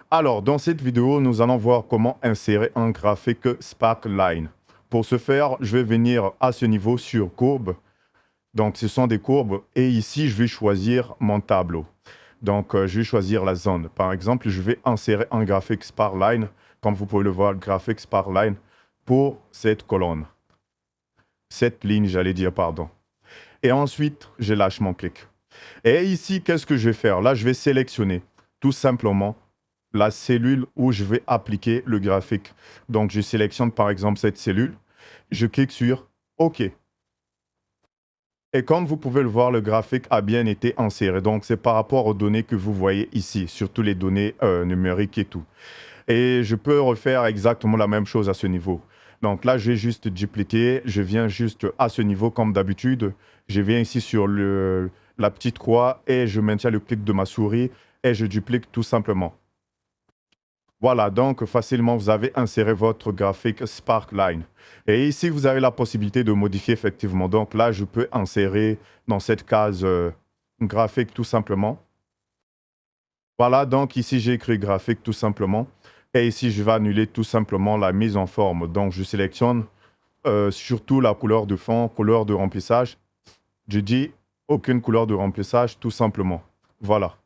Alors, dans cette vidéo, nous allons voir comment insérer un graphique Sparkline. Pour ce faire, je vais venir à ce niveau sur courbe. Donc, ce sont des courbes. Et ici, je vais choisir mon tableau. Donc, je vais choisir la zone. Par exemple, je vais insérer un graphique Sparkline, comme vous pouvez le voir, graphique Sparkline, pour cette colonne. Cette ligne, j'allais dire, pardon. Et ensuite, je lâche mon clic. Et ici, qu'est-ce que je vais faire? Là, je vais sélectionner tout simplement la cellule où je vais appliquer le graphique. Donc, je sélectionne par exemple cette cellule. Je clique sur OK. Et comme vous pouvez le voir, le graphique a bien été inséré. Donc, c'est par rapport aux données que vous voyez ici, surtout les données numériques et tout. Et je peux refaire exactement la même chose à ce niveau. Donc là, je vais juste dupliquer. Je viens juste à ce niveau comme d'habitude. Je viens ici sur la petite croix et je maintiens le clic de ma souris et je duplique tout simplement. Voilà, donc facilement, vous avez inséré votre graphique Sparkline. Et ici, vous avez la possibilité de modifier effectivement. Donc là, je peux insérer dans cette case graphique tout simplement. Voilà, donc ici, j'ai écrit graphique tout simplement. Et ici, je vais annuler tout simplement la mise en forme. Donc, je sélectionne surtout la couleur de fond, couleur de remplissage. Je dis aucune couleur de remplissage, tout simplement. Voilà.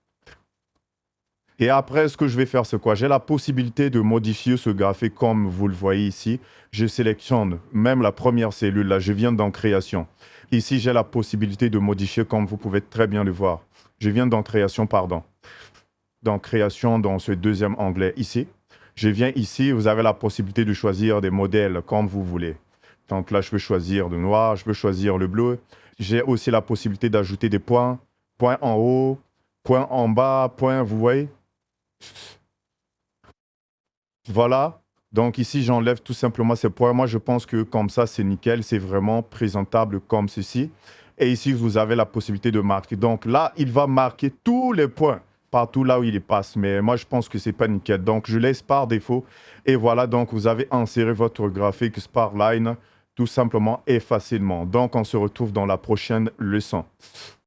Et après, ce que je vais faire, c'est quoi? J'ai la possibilité de modifier ce graphique comme vous le voyez ici. Je sélectionne même la première cellule, là, je viens dans Création. Ici, j'ai la possibilité de modifier comme vous pouvez très bien le voir. Je viens dans Création, pardon. Dans Création, dans ce deuxième onglet ici. Je viens ici, vous avez la possibilité de choisir des modèles comme vous voulez. Donc là, je peux choisir le noir, je peux choisir le bleu. J'ai aussi la possibilité d'ajouter des points. Points en haut, points en bas, points, vous voyez? Voilà. Donc ici, j'enlève tout simplement ces points. Moi, je pense que comme ça, c'est nickel. C'est vraiment présentable comme ceci. Et ici, vous avez la possibilité de marquer. Donc là, il va marquer tous les points partout là où il passe. Mais moi, je pense que c'est pas nickel. Donc, je laisse par défaut. Et voilà, donc vous avez inséré votre graphique Sparkline tout simplement et facilement. Donc, on se retrouve dans la prochaine leçon.